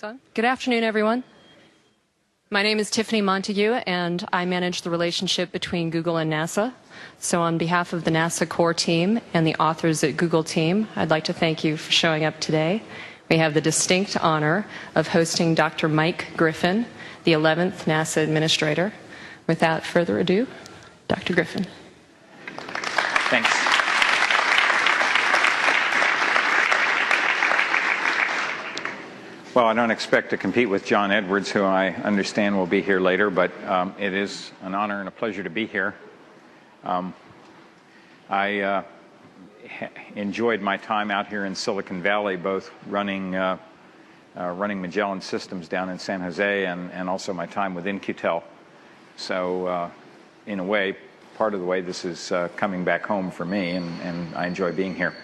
Good afternoon, everyone. My name is Tiffany Montague, and I manage the relationship between Google and NASA. So on behalf of the NASA core team and the authors at Google team, I'd like to thank you for showing up today. We have the distinct honor of hosting Dr. Mike Griffin, the 11th NASA Administrator. Without further ado, Dr. Griffin. Thanks. Well, I don't expect to compete with John Edwards, who I understand will be here later, but it is an honor and a pleasure to be here. I enjoyed my time out here in Silicon Valley, both running Magellan Systems down in San Jose and also my time with In-Q-Tel. So in a way, part of the way, this is coming back home for me, and I enjoy being here.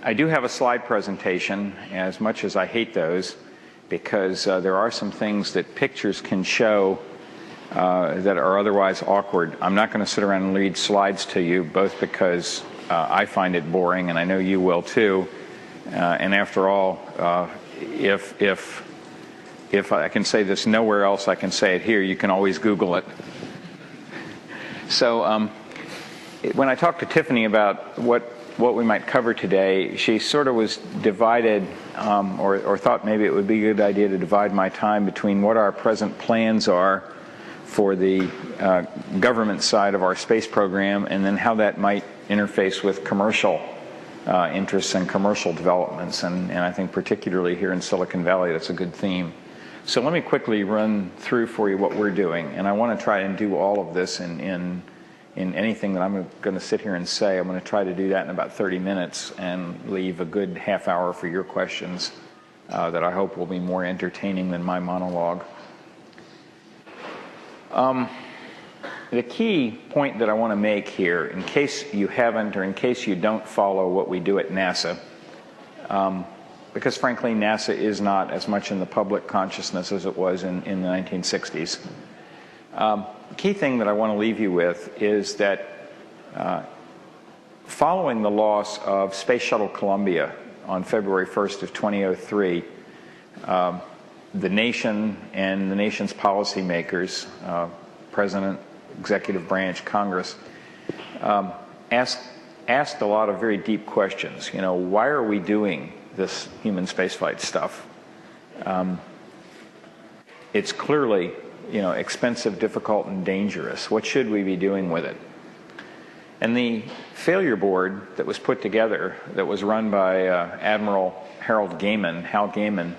I do have a slide presentation, as much as I hate those, because there are some things that pictures can show that are otherwise awkward. I'm not going to sit around and read slides to you, both because I find it boring, and I know you will too. And after all, if I can say this nowhere else, I can say it here. You can always Google it. So when I talked to Tiffany about what we might cover today, she sort of was divided, or thought maybe it would be a good idea to divide my time between what our present plans are for the government side of our space program, and then how that might interface with commercial interests and commercial developments. And I think particularly here in Silicon Valley, that's a good theme. So let me quickly run through for you what we're doing. And I want to try and do all of this in anything that I'm going to sit here and say. I'm going to try to do that in about 30 minutes and leave a good half hour for your questions that I hope will be more entertaining than my monologue. The key point that I want to make here, in case you haven't or in case you don't follow what we do at NASA, because frankly NASA is not as much in the public consciousness as it was in the 1960s. The key thing that I want to leave you with is that following the loss of Space Shuttle Columbia on February 1st of 2003, the nation and the nation's policymakers, President, Executive Branch, Congress, asked a lot of very deep questions. You know, why are we doing this human spaceflight stuff? It's clearly, you know, expensive, difficult, and dangerous. What should we be doing with it? And the failure board that was put together, that was run by Admiral Hal Gaiman,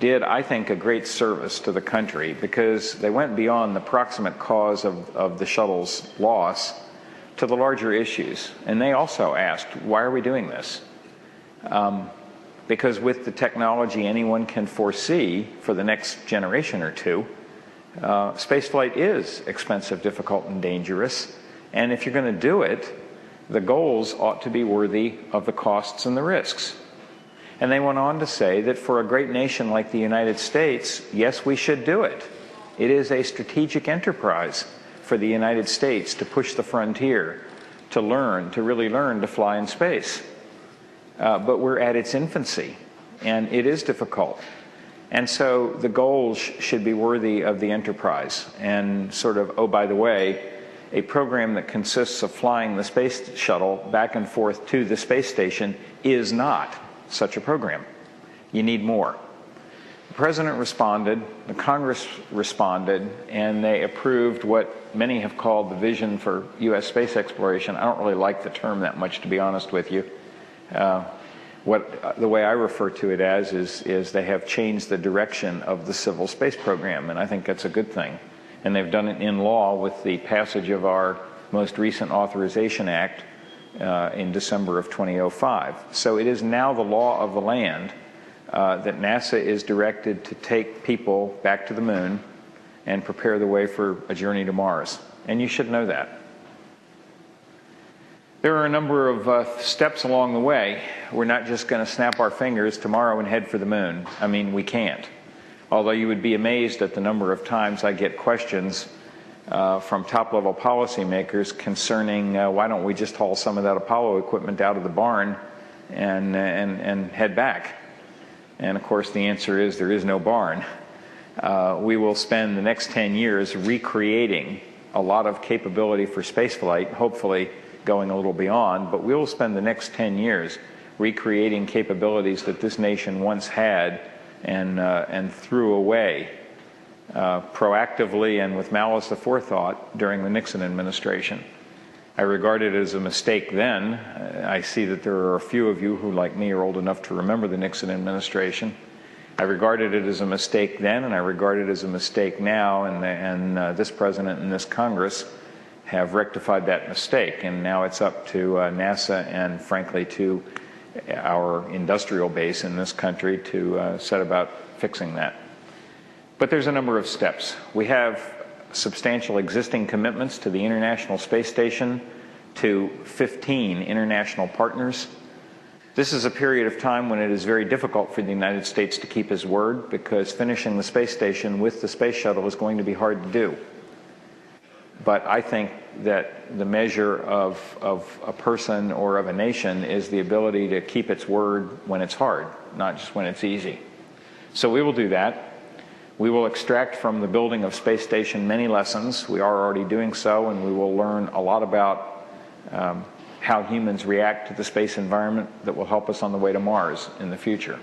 did, I think, a great service to the country, because they went beyond the proximate cause of the shuttle's loss to the larger issues. And they also asked, why are we doing this? Because with the technology anyone can foresee for the next generation or two, spaceflight is expensive, difficult, and dangerous. And if you're going to do it, the goals ought to be worthy of the costs and the risks. And they went on to say that for a great nation like the United States, yes, we should do it. It is a strategic enterprise for the United States to push the frontier, to really learn to fly in space. But we're at its infancy, and it is difficult. And so the goals should be worthy of the enterprise. And sort of, oh, by the way, a program that consists of flying the space shuttle back and forth to the space station is not such a program. You need more. The President responded, the Congress responded, and they approved what many have called the vision for U.S. space exploration. I don't really like the term that much, to be honest with you. The way I refer to it as is they have changed the direction of the civil space program, and I think that's a good thing. And they've done it in law with the passage of our most recent Authorization Act in December of 2005. So it is now the law of the land that NASA is directed to take people back to the moon and prepare the way for a journey to Mars. And you should know that. There are a number of steps along the way. We're not just going to snap our fingers tomorrow and head for the moon. I mean, we can't. Although you would be amazed at the number of times I get questions from top-level policymakers concerning why don't we just haul some of that Apollo equipment out of the barn and head back. And of course the answer is there is no barn. We will spend the next 10 years recreating a lot of capability for spaceflight, hopefully going a little beyond, but we will spend the next 10 years recreating capabilities that this nation once had and threw away proactively and with malice aforethought during the Nixon administration. I regarded it as a mistake then. I see that there are a few of you who, like me, are old enough to remember the Nixon administration. I regarded it as a mistake then, and I regard it as a mistake now, and this president and this Congress have rectified that mistake, and now it's up to NASA and, frankly, to our industrial base in this country to set about fixing that. But there's a number of steps. We have substantial existing commitments to the International Space Station, to 15 international partners. This is a period of time when it is very difficult for the United States to keep his word, because finishing the space station with the space shuttle is going to be hard to do. But I think that the measure of a person or of a nation is the ability to keep its word when it's hard, not just when it's easy. So we will do that. We will extract from the building of space station many lessons. We are already doing so, and we will learn a lot about how humans react to the space environment that will help us on the way to Mars in the future.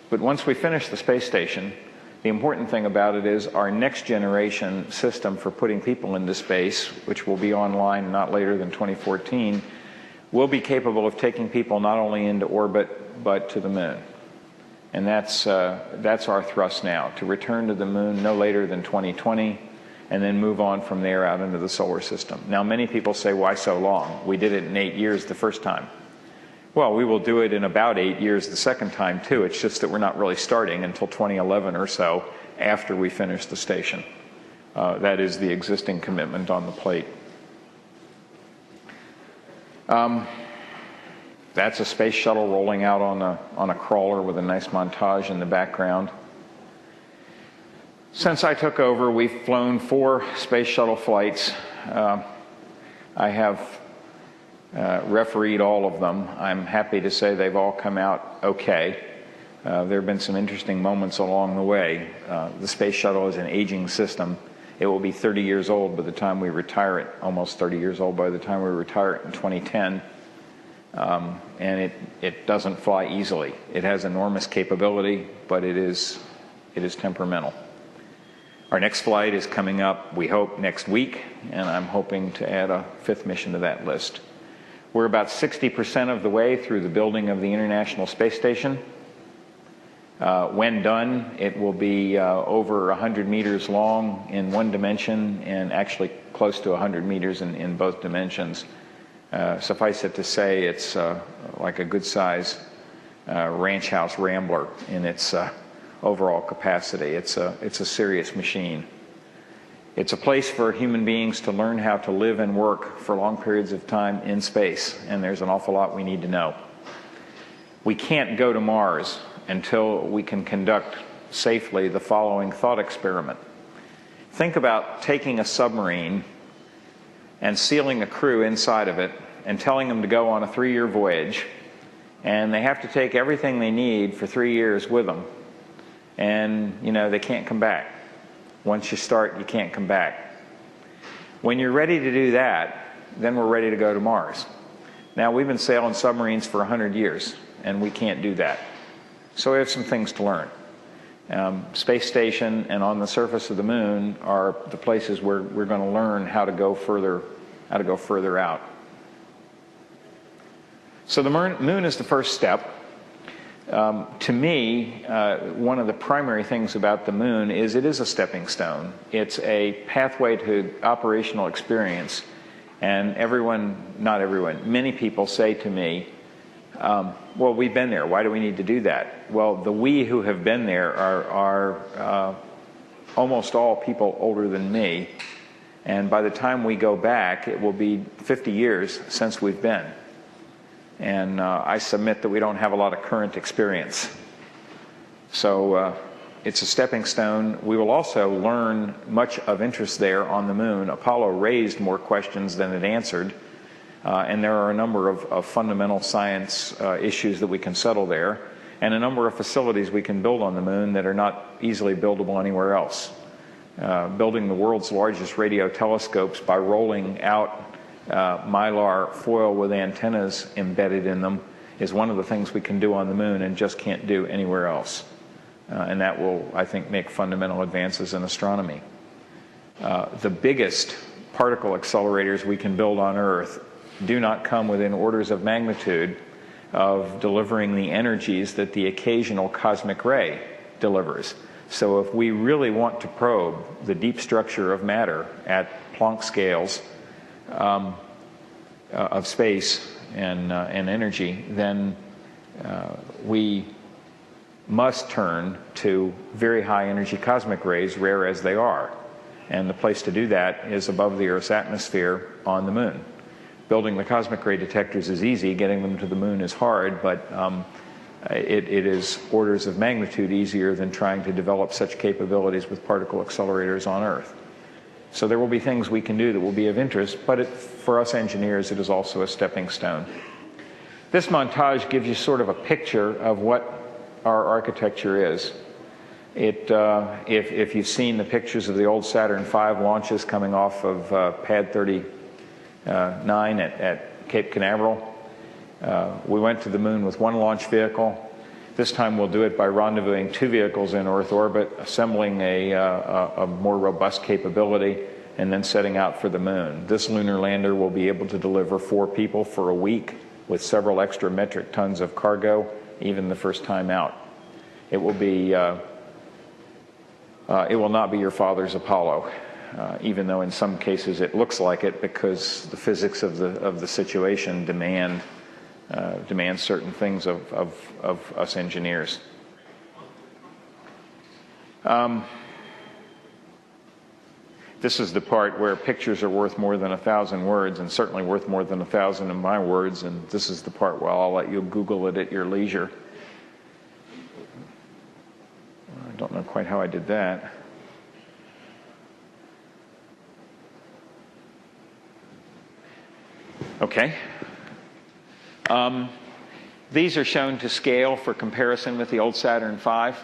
But once we finish the space station, the important thing about it is our next generation system for putting people into space, which will be online not later than 2014, will be capable of taking people not only into orbit but to the moon. And that's our thrust now, to return to the moon no later than 2020 and then move on from there out into the solar system. Now, many people say, why so long? We did it in 8 years the first time. Well, we will do it in about 8 years the second time, too. It's just that we're not really starting until 2011 or so, after we finish the station. That is the existing commitment on the plate. That's a space shuttle rolling out on a crawler with a nice montage in the background. Since I took over, we've flown 4 space shuttle flights. I have refereed all of them. I'm happy to say they've all come out okay. There have been some interesting moments along the way. The space shuttle is an aging system. It will be 30 years old by the time we retire it, almost 30 years old by the time we retire it in 2010. And it doesn't fly easily. It has enormous capability, but it is temperamental. Our next flight is coming up, we hope, next week, and I'm hoping to add a 5th mission to that list. We're about 60% of the way through the building of the International Space Station. When done, it will be over 100 meters long in one dimension and actually close to 100 meters in both dimensions. Suffice it to say, it's like a good-size ranch house rambler in its overall capacity. It's a serious machine. It's a place for human beings to learn how to live and work for long periods of time in space, and there's an awful lot we need to know. We can't go to Mars until we can conduct safely the following thought experiment. Think about taking a submarine and sealing a crew inside of it and telling them to go on a 3-year voyage, and they have to take everything they need for 3 years with them, and they can't come back. Once you start, you can't come back. When you're ready to do that, then we're ready to go to Mars. Now, we've been sailing submarines for 100 years, and we can't do that. So we have some things to learn. Space station and on the surface of the moon are the places where we're going to learn how to go further out. So the moon is the first step. To me, one of the primary things about the moon is it is a stepping stone. It's a pathway to operational experience. And many people say to me, well, we've been there. Why do we need to do that? Well, the we who have been there are almost all people older than me. And by the time we go back, it will be 50 years since we've been. And I submit that we don't have a lot of current experience. So it's a stepping stone. We will also learn much of interest there on the moon. Apollo raised more questions than it answered. And there are a number of fundamental science issues that we can settle there. and a number of facilities we can build on the moon that are not easily buildable anywhere else. Building the world's largest radio telescopes by rolling out mylar foil with antennas embedded in them is one of the things we can do on the moon and just can't do anywhere else. And that will, I think, make fundamental advances in astronomy. The biggest particle accelerators we can build on Earth do not come within orders of magnitude of delivering the energies that the occasional cosmic ray delivers. So if we really want to probe the deep structure of matter at Planck scales of space and energy, then we must turn to very high energy cosmic rays, rare as they are. And the place to do that is above the Earth's atmosphere on the moon. Building the cosmic ray detectors is easy, getting them to the moon is hard, but it is orders of magnitude easier than trying to develop such capabilities with particle accelerators on Earth. So there will be things we can do that will be of interest, but for us engineers, it is also a stepping stone. This montage gives you sort of a picture of what our architecture is. If you've seen the pictures of the old Saturn V launches coming off of Pad 39 at Cape Canaveral, we went to the moon with one launch vehicle. This time we'll do it by rendezvousing two vehicles in Earth orbit, assembling a more robust capability, and then setting out for the moon. This lunar lander will be able to deliver 4 people for a week with several extra metric tons of cargo, even the first time out. It will be, it will not be your father's Apollo, even though in some cases it looks like it because the physics of the situation demand certain things of us engineers. This is the part where pictures are worth more than 1,000 words, and certainly worth more than 1,000 of my words, and this is the part where I'll let you Google it at your leisure. I don't know quite how I did that. Okay. These are shown to scale for comparison with the old Saturn V.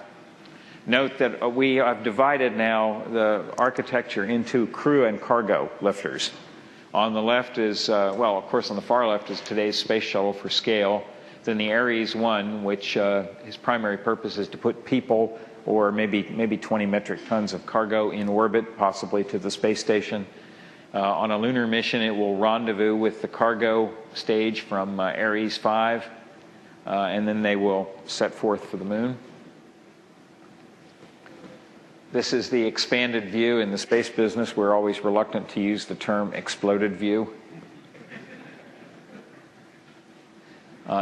Note that we have divided now the architecture into crew and cargo lifters. On the left is, well, of course on the far left is today's space shuttle for scale. Then the Ares 1, which his primary purpose is to put people or maybe 20 metric tons of cargo in orbit, possibly to the space station. On a lunar mission, it will rendezvous with the cargo stage from Ares 5, and then they will set forth for the moon. This is the expanded view. In the space business, we're always reluctant to use the term exploded view.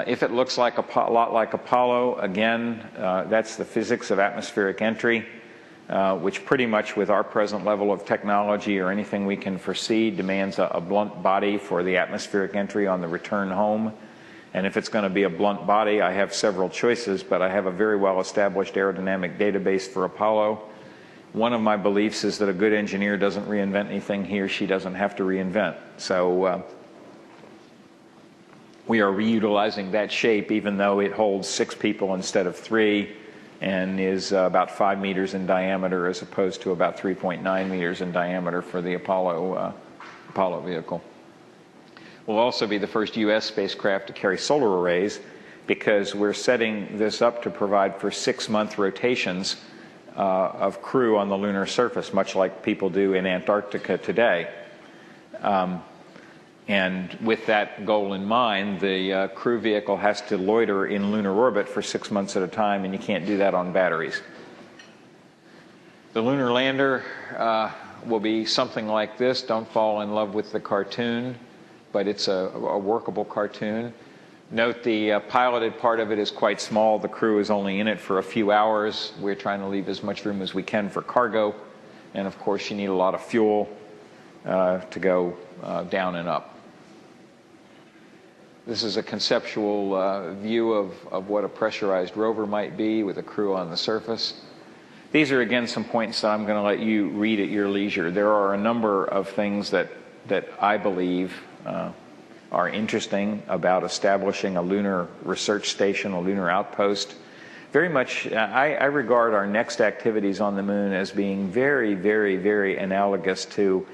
If it looks like a lot like Apollo, again, that's the physics of atmospheric entry, which pretty much with our present level of technology or anything we can foresee demands a blunt body for the atmospheric entry on the return home. And if it's going to be a blunt body, I have several choices, but I have a very well-established aerodynamic database for Apollo. One of my beliefs is that a good engineer doesn't reinvent anything he or she doesn't have to reinvent. So we are reutilizing that shape, even though it holds 6 people instead of 3 and is about 5 meters in diameter as opposed to about 3.9 meters in diameter for the Apollo vehicle. We'll also be the first U.S. spacecraft to carry solar arrays because we're setting this up to provide for 6-month rotations of crew on the lunar surface, much like people do in Antarctica today. And with that goal in mind, the crew vehicle has to loiter in lunar orbit for 6 months at a time, and you can't do that on batteries. The lunar lander will be something like this. Don't fall in love with the cartoon, but it's a workable cartoon. Note the piloted part of it is quite small. The crew is only in it for a few hours. We're trying to leave as much room as we can for cargo. And of course, you need a lot of fuel to go down and up. This is a conceptual view of what a pressurized rover might be with a crew on the surface. These are, again, some points that I'm going to let you read at your leisure. There are a number of things that I believe are interesting about establishing a lunar research station, a lunar outpost. very much, I regard our next activities on the moon as being very, very, very analogous to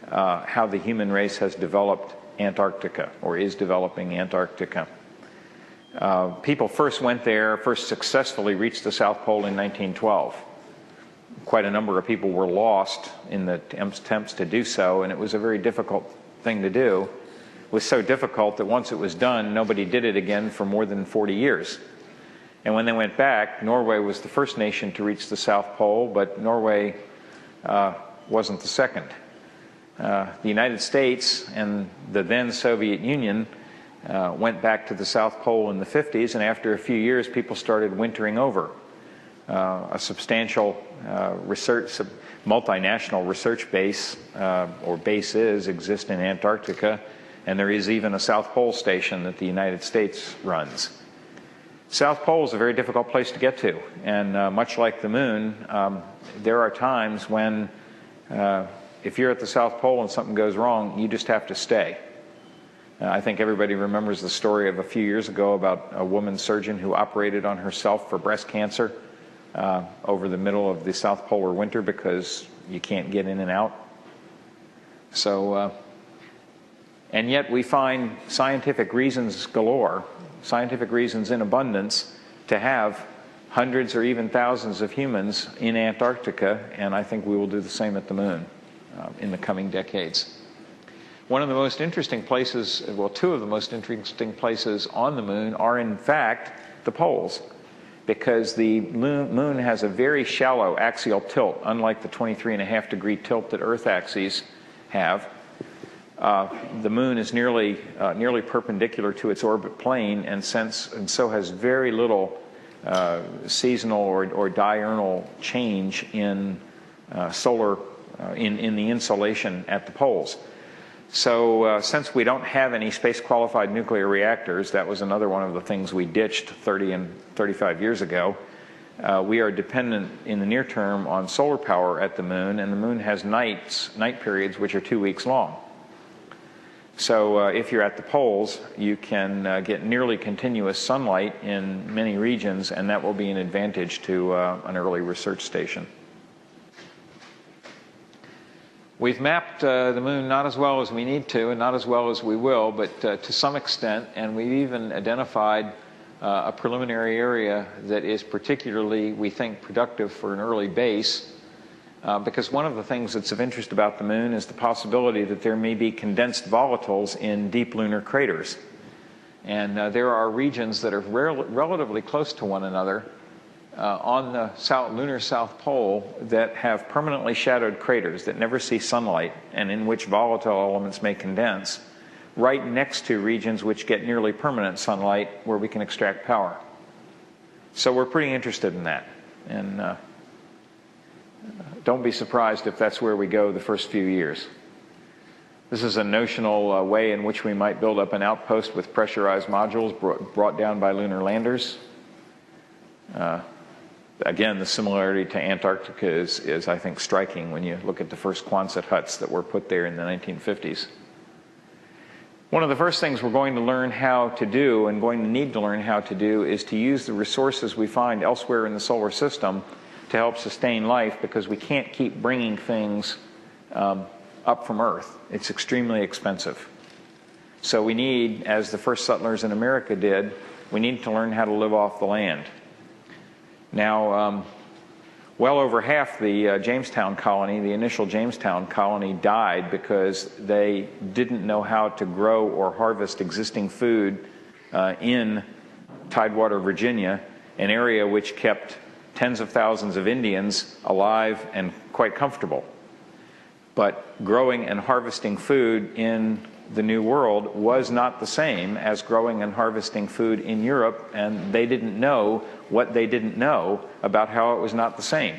how the human race has developed Antarctica, or is developing Antarctica. People first went there, first successfully reached the South Pole in 1912. Quite a number of people were lost in the attempts to do so, and it was a very difficult thing to do. It was so difficult that once it was done, nobody did it again for more than 40 years. And when they went back, Norway was the first nation to reach the South Pole, but Norway wasn't the second. The United States and the then Soviet Union went back to the South Pole in the 50s, and after a few years, people started wintering over. A substantial multinational research base, or bases, exist in Antarctica, and there is even a South Pole station that the United States runs. South Pole is a very difficult place to get to, and much like the moon, there are times when if you're at the South Pole and something goes wrong, you just have to stay. I think everybody remembers the story of a few years ago about a woman surgeon who operated on herself for breast cancer over the middle of the South Polar winter because you can't get in and out. So, and yet we find scientific reasons galore, scientific reasons in abundance to have hundreds or even thousands of humans in Antarctica, and I think we will do the same at the moon in the coming decades. One of the most interesting places, well, two of the most interesting places on the moon are in fact the poles, because the moon has a very shallow axial tilt, unlike the 23.5 degree tilt that Earth axes have. The moon is nearly perpendicular to its orbit plane, and so has very little seasonal or diurnal change in in the insolation at the poles. So since we don't have any space-qualified nuclear reactors, that was another one of the things we ditched 30 and 35 years ago. We are dependent in the near term on solar power at the moon, and the moon has night periods which are 2 weeks long. So if you're at the poles, you can get nearly continuous sunlight in many regions, and that will be an advantage to an early research station. We've mapped the moon not as well as we need to and not as well as we will, but to some extent, and we've even identified a preliminary area that is particularly, we think, productive for an early base, because one of the things that's of interest about the moon is the possibility that there may be condensed volatiles in deep lunar craters. And there are regions that are relatively close to one another on the lunar South Pole that have permanently shadowed craters that never see sunlight and in which volatile elements may condense, right next to regions which get nearly permanent sunlight where we can extract power. So we're pretty interested in that. And don't be surprised if that's where we go the first few years. This is a notional way in which we might build up an outpost with pressurized modules brought down by lunar landers. Again, the similarity to Antarctica is, I think, striking when you look at the first Quonset huts that were put there in the 1950s. One of the first things we're going to learn how to do, and going to need to learn how to do, is to use the resources we find elsewhere in the solar system to help sustain life, because we can't keep bringing things up from Earth. It's extremely expensive. So we need, as the first settlers in America did, we need to learn how to live off the land. Now, well over half the Jamestown colony, the initial Jamestown colony, died because they didn't know how to grow or harvest existing food in Tidewater, Virginia, an area which kept tens of thousands of Indians alive and quite comfortable. But growing and harvesting food in the New World was not the same as growing and harvesting food in Europe, and they didn't know what they didn't know about how it was not the same.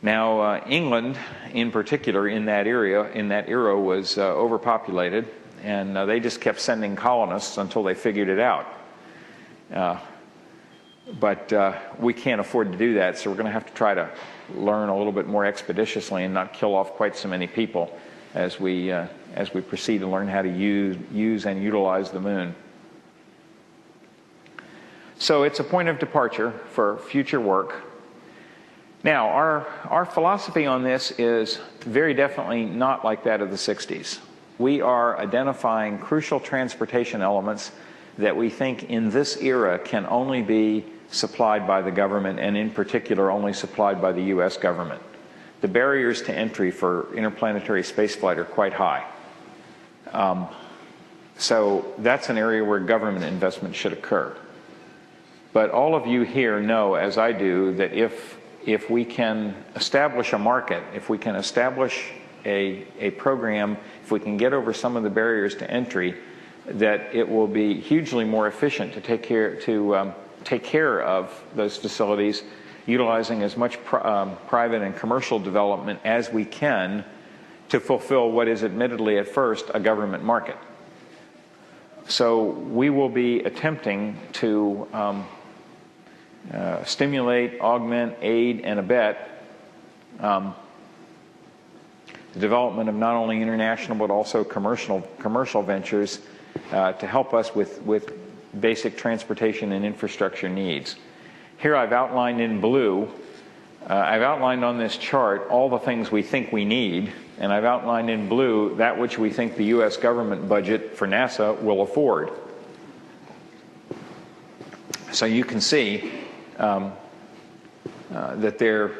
Now, England, in particular, in that era was overpopulated, and they just kept sending colonists until they figured it out. But we can't afford to do that, so we're going to have to try to learn a little bit more expeditiously and not kill off quite so many people as we proceed to learn how to use and utilize the moon. So it's a point of departure for future work. Now, our philosophy on this is very definitely not like that of the 60s. We are identifying crucial transportation elements that we think in this era can only be supplied by the government, and in particular only supplied by the US government. The barriers to entry for interplanetary spaceflight are quite high. So that's an area where government investment should occur. But all of you here know, as I do, that if we can establish a market, if we can establish a program, if we can get over some of the barriers to entry, that it will be hugely more efficient to take care of those facilities, utilizing as much private and commercial development as we can to fulfill what is admittedly at first a government market. So we will be attempting to stimulate, augment, aid, and abet the development of not only international but also commercial ventures to help us with basic transportation and infrastructure needs. Here I've outlined in blue, I've outlined on this chart all the things we think we need, and I've outlined in blue that which we think the US government budget for NASA will afford. So you can see that there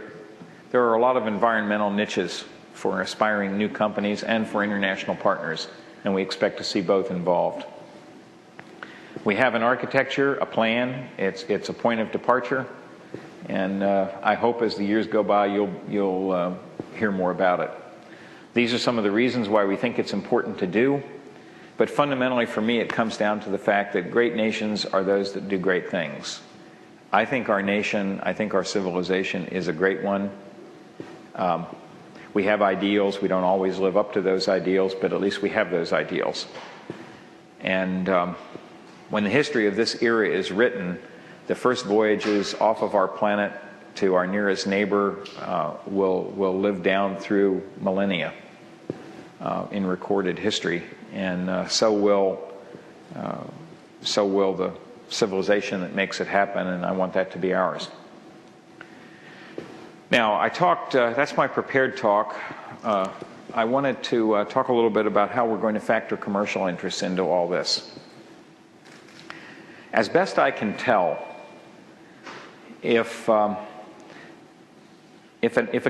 are a lot of environmental niches for aspiring new companies and for international partners, and we expect to see both involved. We have an architecture, a plan. It's a point of departure, and I hope as the years go by you'll hear more about it. These are some of the reasons why we think it's important to do, but fundamentally for me it comes down to the fact that great nations are those that do great things. I think our nation, I think our civilization is a great one. We have ideals. We don't always live up to those ideals, but at least we have those ideals. And when the history of this era is written, the first voyages off of our planet to our nearest neighbor will live down through millennia in recorded history, and so will the civilization that makes it happen, and I want that to be ours. Now, I talked, that's my prepared talk. I wanted to talk a little bit about how we're going to factor commercial interests into all this. As best I can tell, if a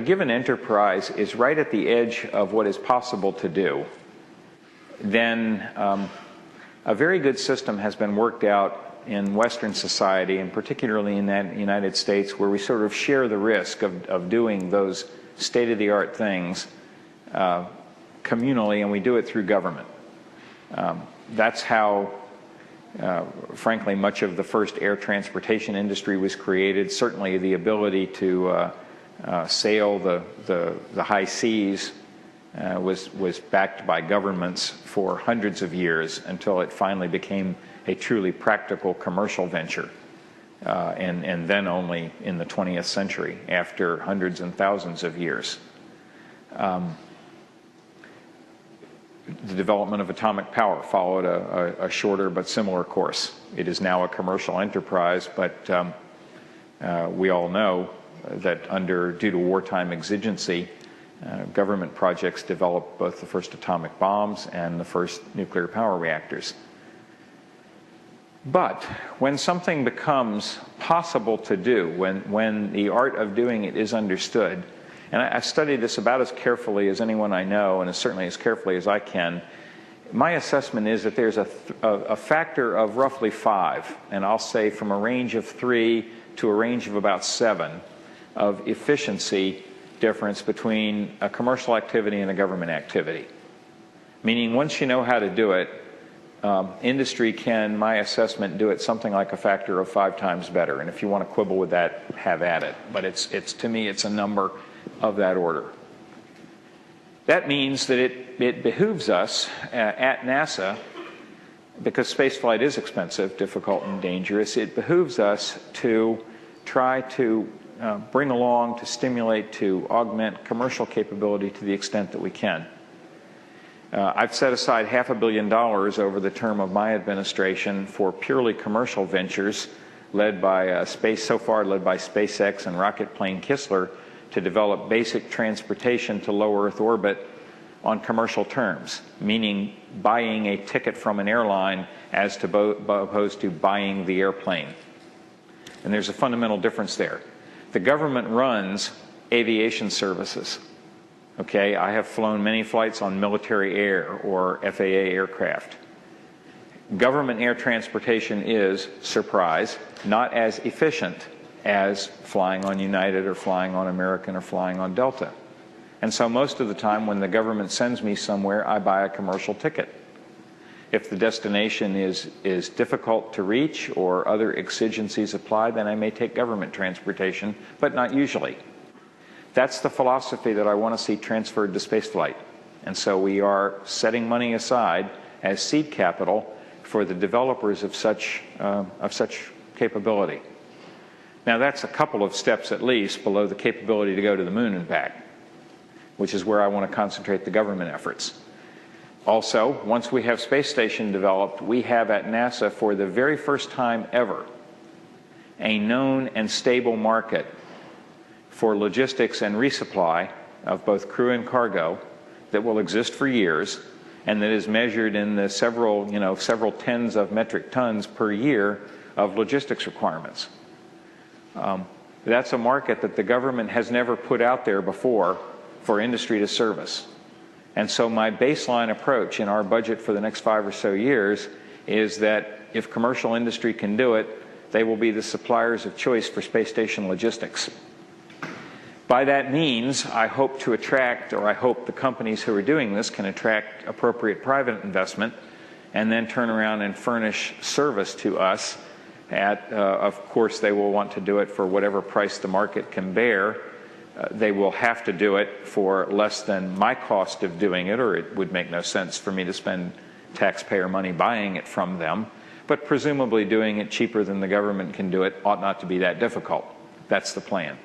given enterprise is right at the edge of what is possible to do, then a very good system has been worked out in Western society, and particularly in the United States, where we sort of share the risk of doing those state-of-the-art things communally, and we do it through government. That's how, frankly, much of the first air transportation industry was created. Certainly the ability to sail the high seas was backed by governments for hundreds of years until it finally became a truly practical commercial venture, and then only in the 20th century, after hundreds and thousands of years. The development of atomic power followed a shorter but similar course. It is now a commercial enterprise, but we all know that due to wartime exigency, government projects developed both the first atomic bombs and the first nuclear power reactors. But when something becomes possible to do, when the art of doing it is understood, and I've studied this about as carefully as anyone I know, and certainly as carefully as I can, my assessment is that there's a factor of roughly 5, and I'll say from a range of 3 to a range of about 7 of efficiency difference between a commercial activity and a government activity. Meaning once you know how to do it, industry can, my assessment, do it something like a factor of 5 times better. And if you want to quibble with that, have at it. But it's to me, it's a number of that order. That means that it behooves us at NASA, because spaceflight is expensive, difficult, and dangerous, it behooves us to try to bring along, to stimulate, to augment commercial capability to the extent that we can. I've set aside $500 million over the term of my administration for purely commercial ventures led by SpaceX and rocket plane Kistler, to develop basic transportation to low Earth orbit on commercial terms, meaning buying a ticket from an airline as opposed to buying the airplane. And there's a fundamental difference there. The government runs aviation services. Okay, I have flown many flights on military air or FAA aircraft. Government air transportation is, surprise, not as efficient as flying on United or flying on American or flying on Delta. And so most of the time when the government sends me somewhere, I buy a commercial ticket. If the destination is difficult to reach or other exigencies apply, then I may take government transportation, but not usually. That's the philosophy that I want to see transferred to spaceflight. And so we are setting money aside as seed capital for the developers of such capability. Now that's a couple of steps at least below the capability to go to the moon and back, which is where I want to concentrate the government efforts. Also, once we have space station developed, we have at NASA, for the very first time ever, a known and stable market for logistics and resupply of both crew and cargo that will exist for years and that is measured in the several tens of metric tons per year of logistics requirements. That's a market that the government has never put out there before for industry to service. And so my baseline approach in our budget for the next 5 or so years is that if commercial industry can do it, they will be the suppliers of choice for space station logistics. By that means, I hope to attract, or I hope the companies who are doing this can attract appropriate private investment and then turn around and furnish service to us at, of course, they will want to do it for whatever price the market can bear. They will have to do it for less than my cost of doing it, or it would make no sense for me to spend taxpayer money buying it from them. But presumably doing it cheaper than the government can do it ought not to be that difficult. That's the plan.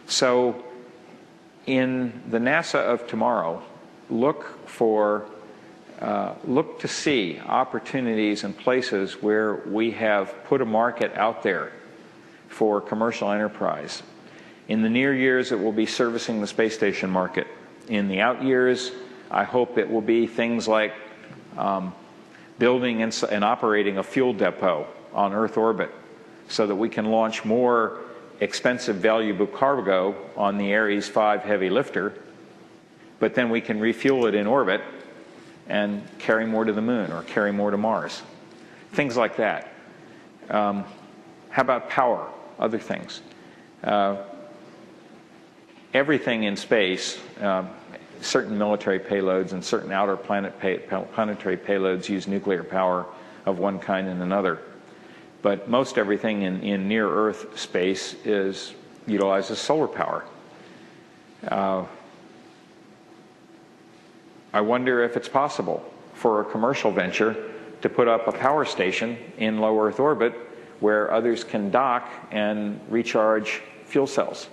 So in the NASA of tomorrow, look to see opportunities and places where we have put a market out there for commercial enterprise. In the near years, it will be servicing the space station market. In the out years, I hope it will be things like building and operating a fuel depot on Earth orbit so that we can launch more expensive valuable cargo on the Ares 5 heavy lifter, but then we can refuel it in orbit and carry more to the moon or carry more to Mars. Things like that. How about power? Other things. Everything in space, certain military payloads and certain outer planetary payloads use nuclear power of one kind and another. But most everything in near-Earth space utilizes solar power. I wonder if it's possible for a commercial venture to put up a power station in low Earth orbit where others can dock and recharge fuel cells.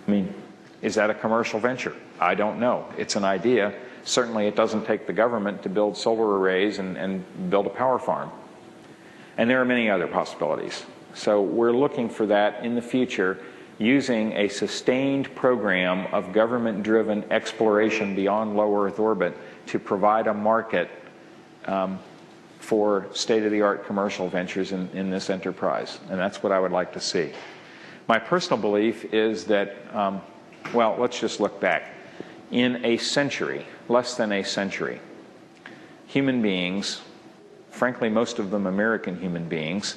I mean, is that a commercial venture? I don't know. It's an idea. Certainly it doesn't take the government to build solar arrays and build a power farm. And there are many other possibilities. So we're looking for that in the future using a sustained program of government-driven exploration beyond low Earth orbit to provide a market for state-of-the-art commercial ventures in this enterprise. And that's what I would like to see. My personal belief is that, well, let's just look back. In a century, less than a century, human beings, frankly most of them American human beings,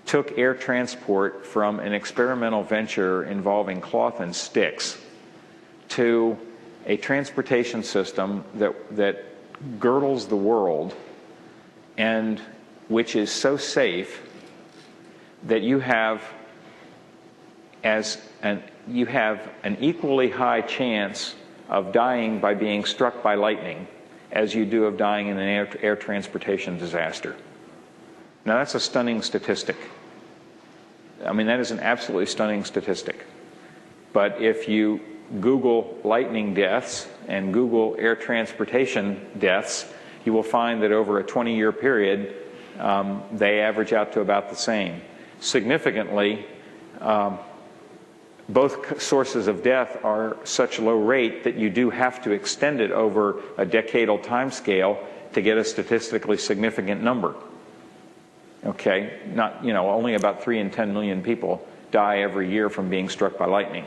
took air transport from an experimental venture involving cloth and sticks to a transportation system that girdles the world and which is so safe that you have an equally high chance of dying by being struck by lightning as you do of dying in an air transportation disaster. Now that's a stunning statistic. I mean, that is an absolutely stunning statistic. But if you Google lightning deaths and Google air transportation deaths, you will find that over a 20-year period, they average out to about the same. Significantly, both sources of death are such low rate that you do have to extend it over a decadal time scale to get a statistically significant number. Okay, not, only about 3 in 10 million people die every year from being struck by lightning.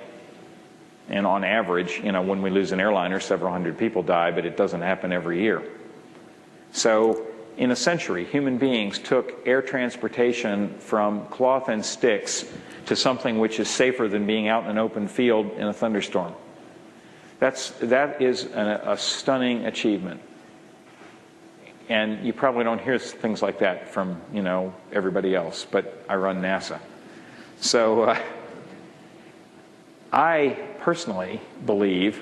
And on average, when we lose an airliner, several hundred people die, but it doesn't happen every year. So in a century, human beings took air transportation from cloth and sticks to something which is safer than being out in an open field in a thunderstorm. That is a stunning achievement. And you probably don't hear things like that from, everybody else, but I run NASA. So I personally believe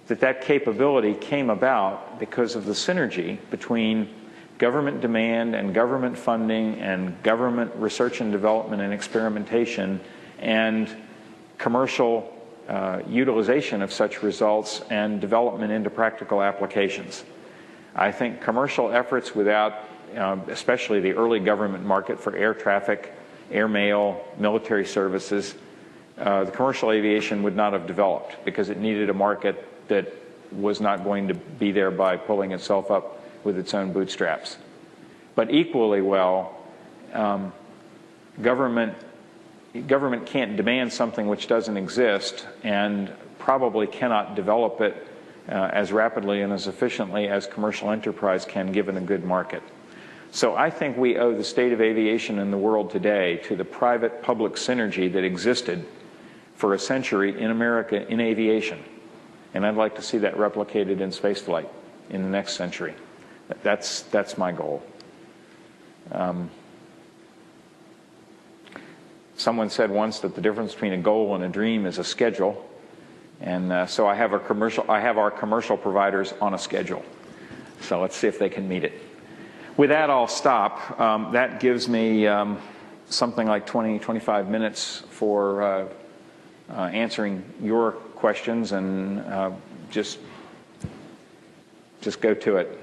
that capability came about because of the synergy between government demand and government funding and government research and development and experimentation and commercial utilization of such results and development into practical applications. I think commercial efforts without, especially the early government market for air traffic, air mail, military services, the commercial aviation would not have developed because it needed a market that was not going to be there by pulling itself up with its own bootstraps. But equally well, government can't demand something which doesn't exist and probably cannot develop it as rapidly and as efficiently as commercial enterprise can given a good market. So I think we owe the state of aviation in the world today to the private-public synergy that existed for a century in America in aviation. And I'd like to see that replicated in spaceflight in the next century. That's my goal. Someone said once that the difference between a goal and a dream is a schedule. And so I have our commercial providers on a schedule. So let's see if they can meet it. With that, I'll stop. That gives me something like 25 minutes for answering your questions, and just go to it.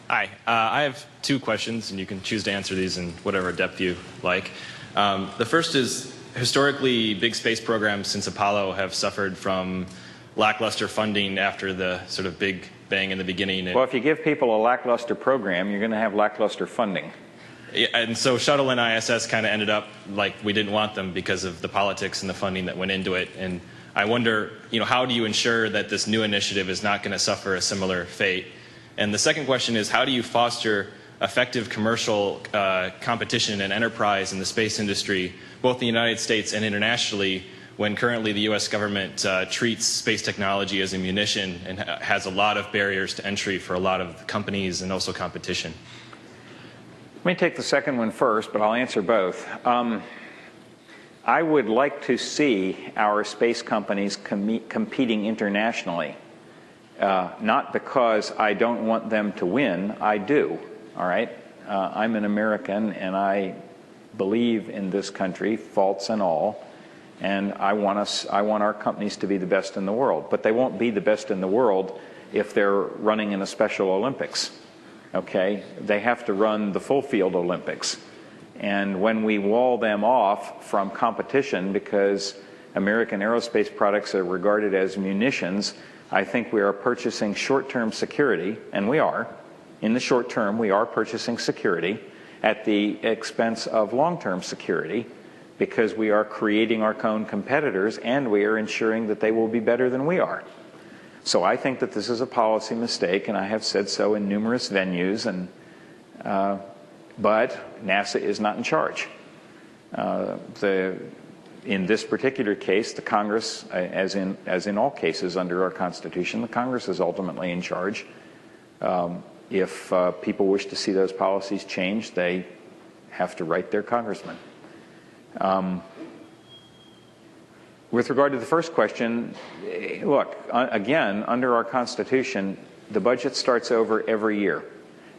Hi, I have 2 questions, and you can choose to answer these in whatever depth you like. The first is, historically, big space programs since Apollo have suffered from lackluster funding after the sort of big bang in the beginning. Well, if you give people a lackluster program, you're going to have lackluster funding. Yeah, and so Shuttle and ISS kind of ended up like we didn't want them because of the politics and the funding that went into it. And I wonder, how do you ensure that this new initiative is not going to suffer a similar fate? And the second question is, how do you foster effective commercial competition and enterprise in the space industry, both in the United States and internationally, when currently the U.S. government treats space technology as a munition and has a lot of barriers to entry for a lot of companies and also competition? Let me take the second one first, but I'll answer both. I would like to see our space companies competing internationally. Not because I don't want them to win, I do, all right? I'm an American and I believe in this country, faults and all, and I want our companies to be the best in the world. But they won't be the best in the world if they're running in a Special Olympics, okay? They have to run the full field Olympics. And when we wall them off from competition because American aerospace products are regarded as munitions, I think we are purchasing short-term security, and we are. In the short term, we are purchasing security at the expense of long-term security because we are creating our own competitors and we are ensuring that they will be better than we are. So I think that this is a policy mistake, and I have said so in numerous venues, and but NASA is not in charge. In this particular case, the Congress, as in all cases under our Constitution, the Congress is ultimately in charge. If people wish to see those policies changed, they have to write their congressman. With regard to the first question, look, again, under our Constitution, the budget starts over every year.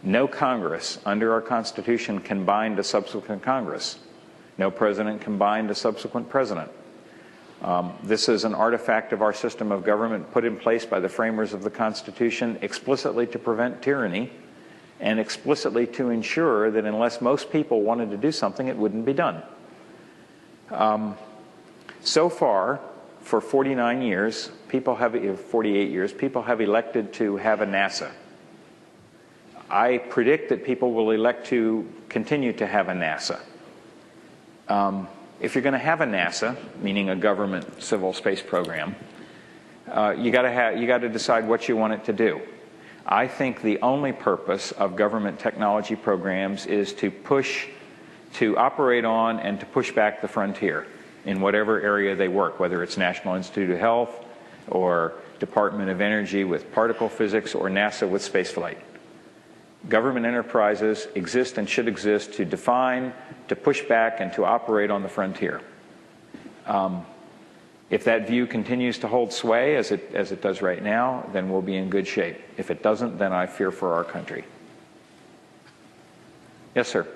No Congress under our Constitution can bind a subsequent Congress. No president can bind a subsequent president. This is an artifact of our system of government put in place by the framers of the Constitution explicitly to prevent tyranny and explicitly to ensure that unless most people wanted to do something, it wouldn't be done. So far, for 49 years, 48 years, people have elected to have a NASA. I predict that people will elect to continue to have a NASA. If you're going to have a NASA, meaning a government civil space program, you got to decide what you want it to do. I think the only purpose of government technology programs is to operate on and to push back the frontier in whatever area they work, whether it's National Institute of Health or Department of Energy with particle physics or NASA with spaceflight. Government enterprises exist and should exist to define, to push back, and to operate on the frontier. If that view continues to hold sway as it does right now, then we'll be in good shape. If it doesn't, then I fear for our country. Yes, sir.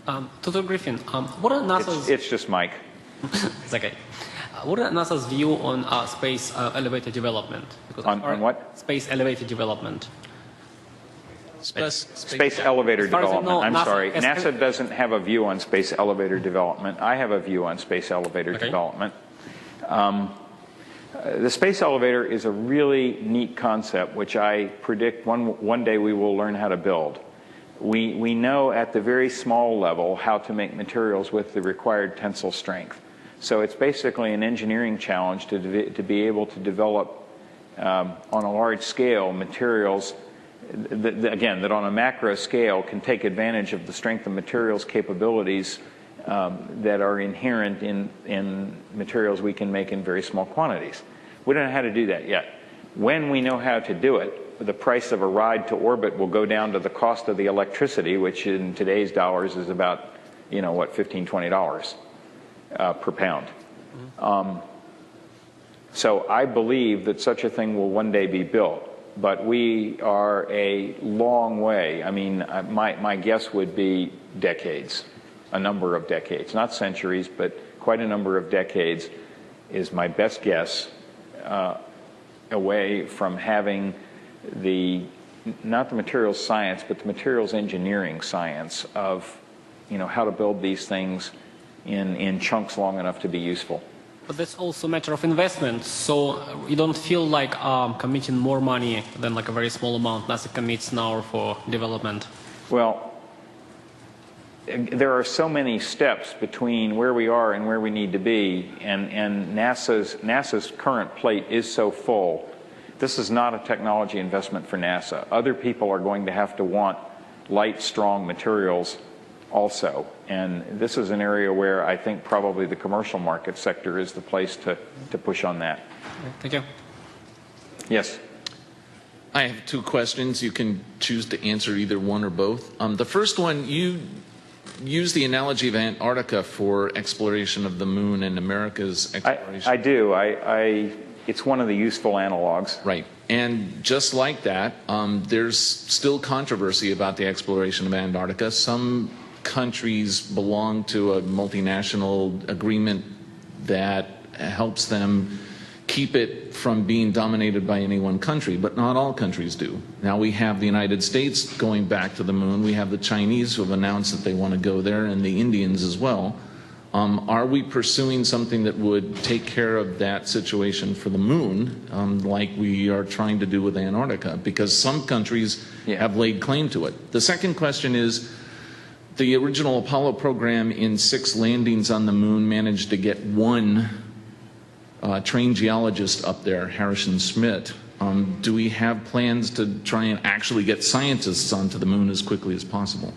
Dr. Griffin, what are NASA's... It's just Mike. It's okay. What are NASA's view on space elevator development? On what? Space elevator development. Space elevator development. I'm sorry. NASA doesn't have a view on space elevator development. I have a view on space elevator development. The space elevator is a really neat concept, which I predict one day we will learn how to build. We know at the very small level how to make materials with the required tensile strength. So it's basically an engineering challenge to be able to develop on a large scale materials that on a macro scale can take advantage of the strength of materials capabilities that are inherent in materials we can make in very small quantities. We don't know how to do that yet. When we know how to do it, the price of a ride to orbit will go down to the cost of the electricity, which in today's dollars is about, $15, $20 per pound. So I believe that such a thing will one day be built. But we are a long way. I mean, my guess would be decades, a number of decades, not centuries, but quite a number of decades is my best guess away from having not the materials science, but the materials engineering science of, how to build these things in chunks long enough to be useful. But that's also a matter of investment, so you don't feel like committing more money than like a very small amount NASA commits now for development? Well, there are so many steps between where we are and where we need to be, and NASA's current plate is so full. This is not a technology investment for NASA. Other people are going to have to want light, strong materials also. And this is an area where I think probably the commercial market sector is the place to push on that. Thank you. Yes. I have two questions. You can choose to answer either one or both. The first one, you use the analogy of Antarctica for exploration of the moon and America's exploration. I do. It's one of the useful analogs. Right. And just like that, there's still controversy about the exploration of Antarctica. Some countries belong to a multinational agreement that helps them keep it from being dominated by any one country, but not all countries do. Now we have the United States going back to the moon. We have the Chinese who have announced that they want to go there, and the Indians as well. Are we pursuing something that would take care of that situation for the moon, like we are trying to do with Antarctica? Because some countries have laid claim to it. The second question is, the original Apollo program in 6 landings on the moon managed to get one trained geologist up there, Harrison Schmitt. Do we have plans to try and actually get scientists onto the moon as quickly as possible?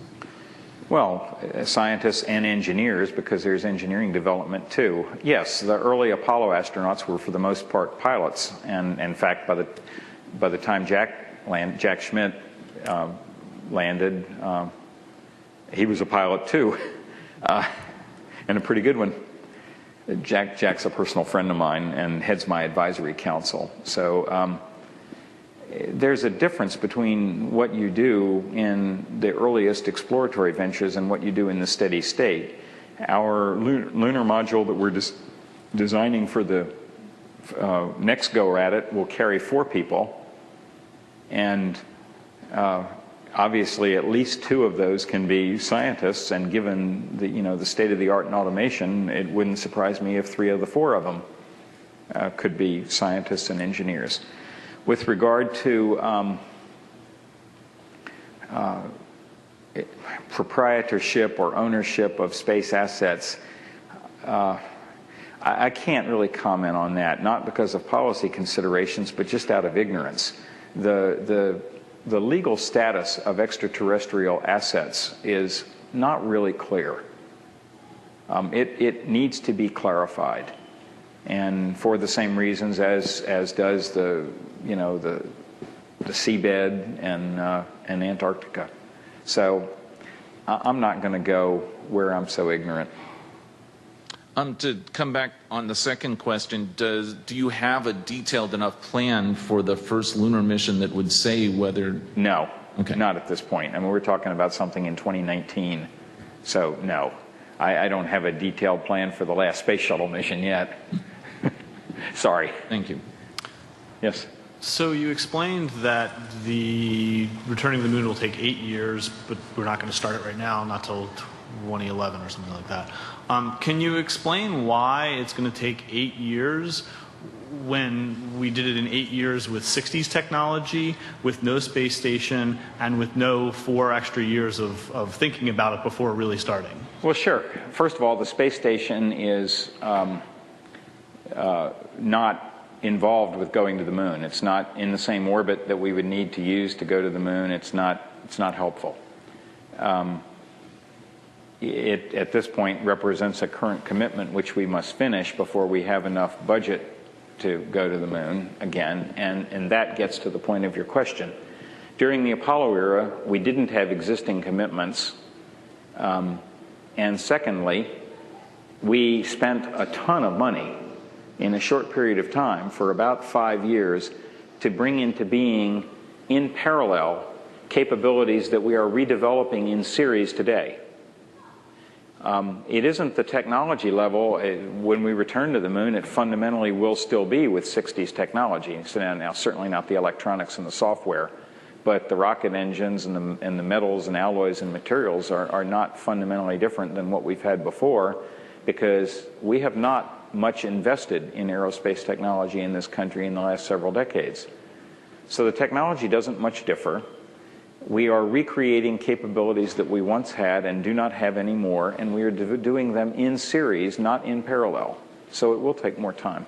Well, scientists and engineers, because there's engineering development too. Yes, the early Apollo astronauts were for the most part pilots, and in fact, by the time Jack Schmitt landed, he was a pilot too, and a pretty good one. Jack's a personal friend of mine and heads my advisory council. So there's a difference between what you do in the earliest exploratory ventures and what you do in the steady state. Our lunar module that we're designing for the next go at it will carry 4 people, and obviously at least 2 of those can be scientists, and given the, the state-of-the-art in automation, it wouldn't surprise me if 3 of the 4 of them could be scientists and engineers. With regard to proprietorship or ownership of space assets, I can't really comment on that, not because of policy considerations, but just out of ignorance. The legal status of extraterrestrial assets is not really clear. It needs to be clarified, and for the same reasons as does the seabed and Antarctica. So I'm not going to go where I'm so ignorant. To come back on the second question, do you have a detailed enough plan for the first lunar mission that would say whether... No, okay. Not at this point. I mean, we're talking about something in 2019. So, no. I don't have a detailed plan for the last space shuttle mission yet. Sorry. Thank you. Yes? So you explained that the returning to the moon will take 8 years, but we're not going to start it right now, not till 2011 or something like that. Can you explain why it's going to take 8 years when we did it in 8 years with 60s technology, with no space station, and with no 4 extra years of thinking about it before really starting? Well, sure. First of all, the space station is not involved with going to the moon. It's not in the same orbit that we would need to use to go to the moon. It's not helpful. It, at this point, represents a current commitment which we must finish before we have enough budget to go to the moon again, and that gets to the point of your question. During the Apollo era, we didn't have existing commitments, and secondly, we spent a ton of money in a short period of time, for about 5 years, to bring into being, in parallel, capabilities that we are redeveloping in series today. It isn't the technology level. When we return to the moon, it fundamentally will still be with 60s technology. So now, certainly not the electronics and the software, but the rocket engines and the metals and alloys and materials are not fundamentally different than what we've had before, because we have not much invested in aerospace technology in this country in the last several decades. So the technology doesn't much differ. We are recreating capabilities that we once had and do not have anymore, and we are doing them in series, not in parallel. So it will take more time.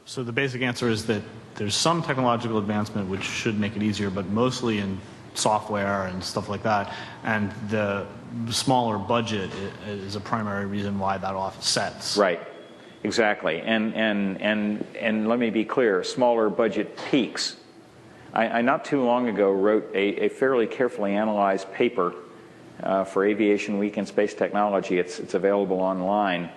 So the basic answer is that there's some technological advancement which should make it easier, but mostly in software and stuff like that, and the smaller budget is a primary reason why that offsets. Right, exactly. And let me be clear, smaller budget peaks. I not too long ago wrote a fairly carefully analyzed paper for Aviation Week in Space Technology. It's available online.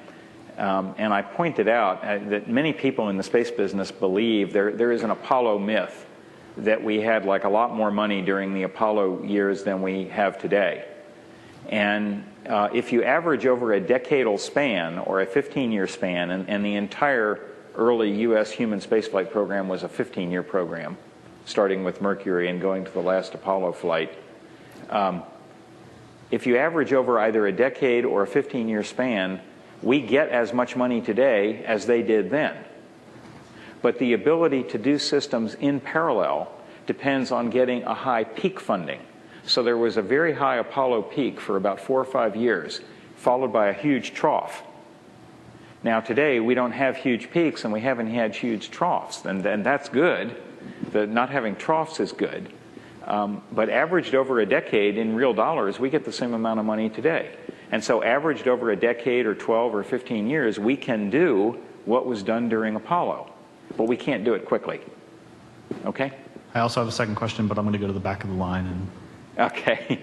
And I pointed out that many people in the space business believe there is an Apollo myth, that we had like a lot more money during the Apollo years than we have today. And if you average over a decadal span or a 15-year span, and the entire early U.S. human spaceflight program was a 15-year program, starting with Mercury and going to the last Apollo flight. If you average over either a decade or a 15-year span, we get as much money today as they did then. But the ability to do systems in parallel depends on getting a high peak funding. So there was a very high Apollo peak for about 4 or 5 years, followed by a huge trough. Now today we don't have huge peaks and we haven't had huge troughs, and that's good. Not having troughs is good. But averaged over a decade in real dollars, we get the same amount of money today. And so averaged over a decade or 12 or 15 years, we can do what was done during Apollo. But we can't do it quickly. Okay? I also have a second question, but I'm going to go to the back of the line. Okay.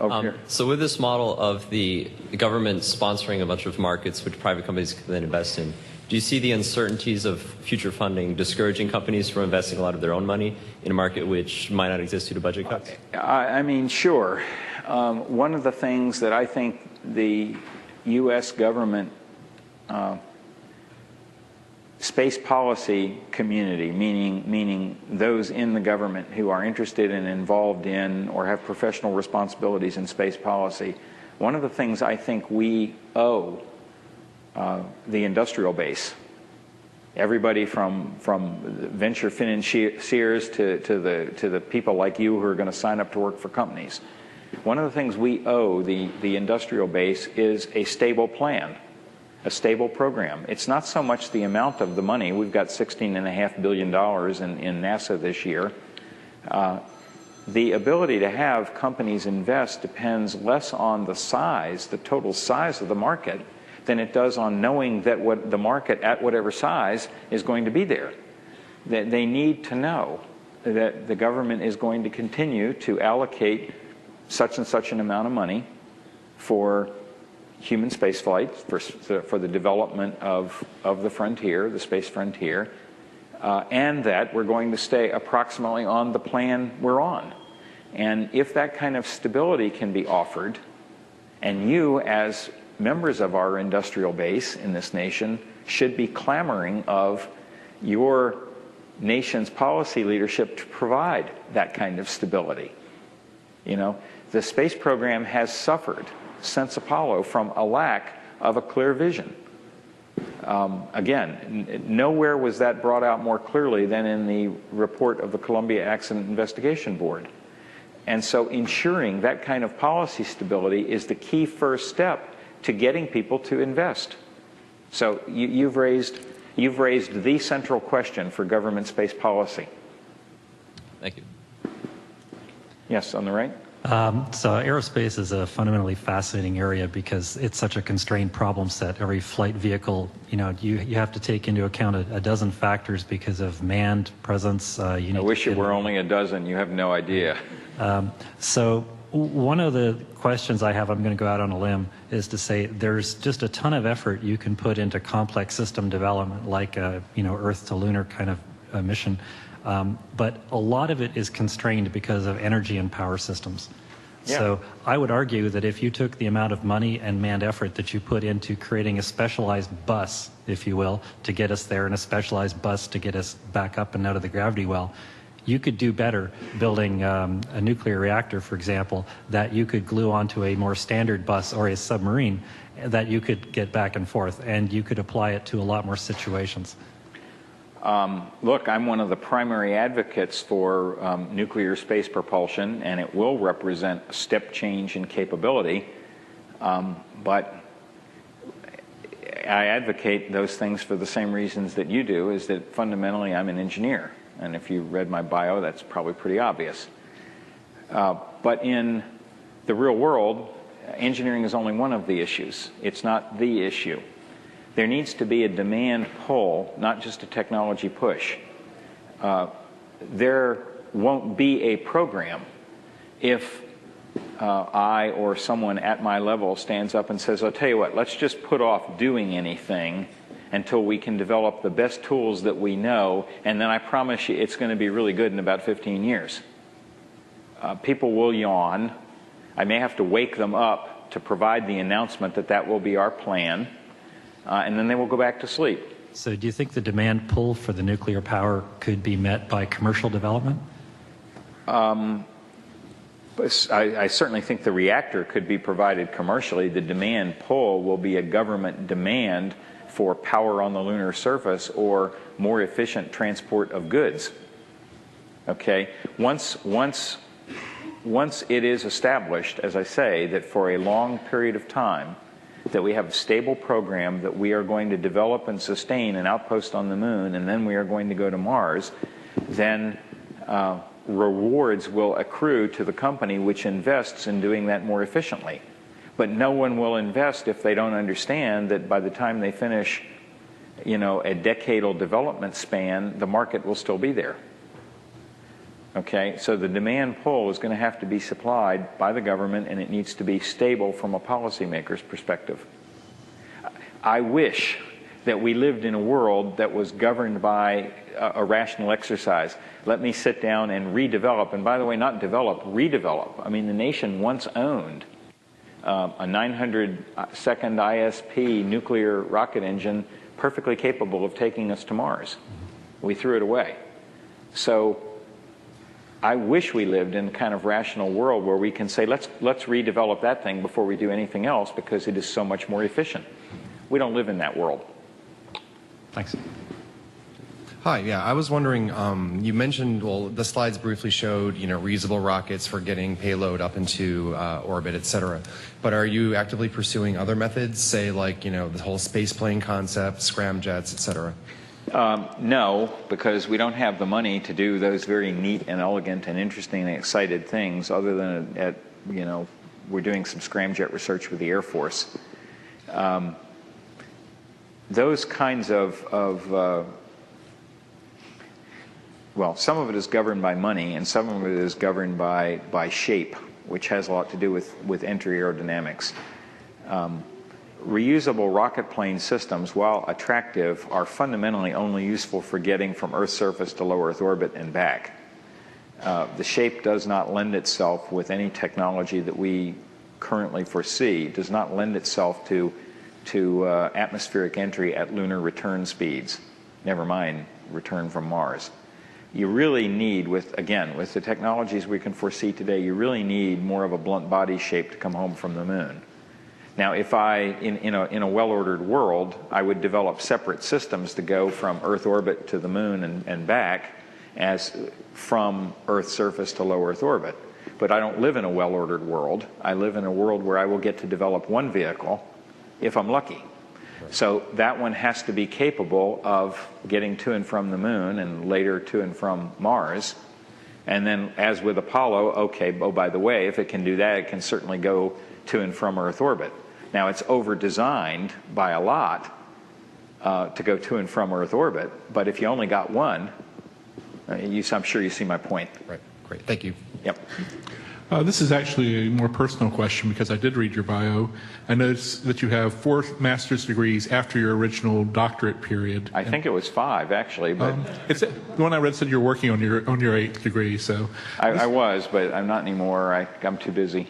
Over here. So with this model of the government sponsoring a bunch of markets which private companies can then invest in, do you see the uncertainties of future funding discouraging companies from investing a lot of their own money in a market which might not exist due to budget cuts? I mean, sure. One of the things that I think the U.S. government space policy community, meaning those in the government who are interested and involved in or have professional responsibilities in space policy, one of the things I think we owe the industrial base, everybody from venture financiers to the people like you who are going to sign up to work for companies, one of the things we owe the industrial base is a stable plan, a stable program. It's not so much the amount of the money. We've got $16.5 billion in NASA this year. The ability to have companies invest depends less on the size, the total size of the market, than it does on knowing that what the market at whatever size is going to be there. That they need to know that the government is going to continue to allocate such and such an amount of money for human space flight, for the development of the frontier, the space frontier, and that we're going to stay approximately on the plan we're on. And if that kind of stability can be offered, and you as members of our industrial base in this nation should be clamoring of your nation's policy leadership to provide that kind of stability. You know, the space program has suffered since Apollo from a lack of a clear vision. Again, nowhere was that brought out more clearly than in the report of the Columbia Accident Investigation Board. And so ensuring that kind of policy stability is the key first step to getting people to invest. So you've raised the central question for government space policy. Thank you. Yes, on the right. So aerospace is a fundamentally fascinating area because it's such a constrained problem set. Every flight vehicle, you have to take into account a dozen factors because of manned presence. I wish it were only a dozen. You have no idea. So one of the questions I have, I'm going to go out on a limb, is to say there's just a ton of effort you can put into complex system development, like a Earth to Lunar kind of a mission. But a lot of it is constrained because of energy and power systems. Yeah. So I would argue that if you took the amount of money and manned effort that you put into creating a specialized bus, if you will, to get us there, and a specialized bus to get us back up and out of the gravity well, you could do better building a nuclear reactor, for example, that you could glue onto a more standard bus or a submarine that you could get back and forth, and you could apply it to a lot more situations. Look, I'm one of the primary advocates for nuclear space propulsion, and it will represent a step change in capability. But I advocate those things for the same reasons that you do, is that fundamentally I'm an engineer. And if you read my bio, that's probably pretty obvious. But in the real world, engineering is only one of the issues. It's not the issue. There needs to be a demand pull, not just a technology push. There won't be a program if I or someone at my level stands up and says, I'll tell you what, let's just put off doing anything until we can develop the best tools that we know, and then I promise you it's going to be really good in about 15 years. People will yawn. I may have to wake them up to provide the announcement that that will be our plan, and then they will go back to sleep. So do you think the demand pull for the nuclear power could be met by commercial development? I certainly think the reactor could be provided commercially. The demand pull will be a government demand for power on the lunar surface or more efficient transport of goods. Okay? Once it is established, as I say, that for a long period of time, that we have a stable program that we are going to develop and sustain an outpost on the moon, and then we are going to go to Mars, then rewards will accrue to the company which invests in doing that more efficiently. But no one will invest if they don't understand that by the time they finish, a decadal development span, the market will still be there. Okay, so the demand pull is going to have to be supplied by the government, and it needs to be stable from a policymaker's perspective. I wish that we lived in a world that was governed by a rational exercise. Let me sit down and redevelop, and by the way, not develop, redevelop. I mean, the nation once owned a 900-second ISP nuclear rocket engine perfectly capable of taking us to Mars. We threw it away. So I wish we lived in a kind of rational world where we can say, let's redevelop that thing before we do anything else because it is so much more efficient. We don't live in that world. Thanks. Hi, yeah, I was wondering, you mentioned, well, the slides briefly showed, reusable rockets for getting payload up into orbit, et cetera. But are you actively pursuing other methods, say like, the whole space plane concept, scramjets, et cetera? No, because we don't have the money to do those very neat and elegant and interesting and excited things other than we're doing some scramjet research with the Air Force. Those kinds of well, some of it is governed by money and some of it is governed by shape, which has a lot to do with entry aerodynamics. Reusable rocket plane systems, while attractive, are fundamentally only useful for getting from Earth's surface to low Earth orbit and back. The shape does not lend itself, with any technology that we currently foresee, does not lend itself to atmospheric entry at lunar return speeds, never mind return from Mars. You really need, with the technologies we can foresee today, you really need more of a blunt body shape to come home from the moon. Now, if in a well-ordered world, I would develop separate systems to go from Earth orbit to the moon and back, as from Earth's surface to low Earth orbit. But I don't live in a well-ordered world. I live in a world where I will get to develop one vehicle if I'm lucky. So that one has to be capable of getting to and from the moon and later to and from Mars. And then, as with Apollo, by the way, if it can do that, it can certainly go to and from Earth orbit. Now, it's over-designed by a lot to go to and from Earth orbit, but if you only got one, I'm sure you see my point. Right, great, thank you. Yep. This is actually a more personal question because I did read your bio. I noticed that you have 4 master's degrees after your original doctorate period. I think it was 5, actually. But the one I read said you're working on your 8th degree. So I was, but I'm not anymore. I'm too busy.